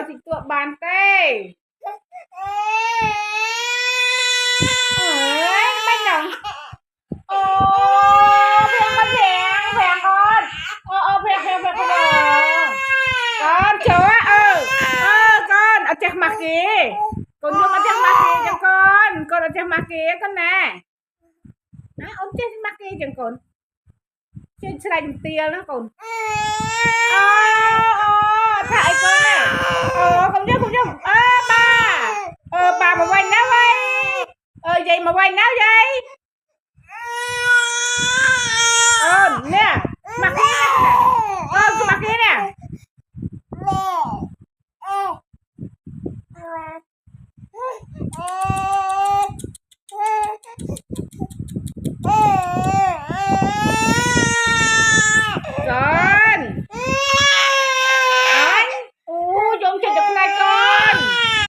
thì tụi bàn tê bánh đồng ô phèn con phèn con con chúa con ở chặt mặt kìa con đưa ở chặt mặt kìa cho con ở chặt mặt kìa con nè ôm chặt mặt kìa cho con chơi sài tia nó con thải con này không chứ ba mà quay náo vậy vậy mà quay náo vậy nè mặt kia